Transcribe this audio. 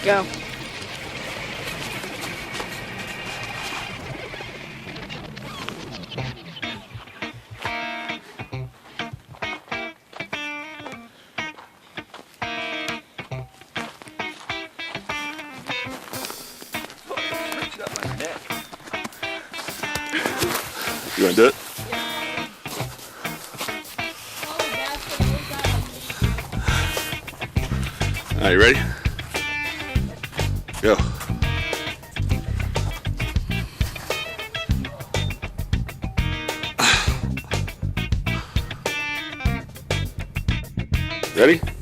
Go. You want to do it? All right, you ready? Go. Ready?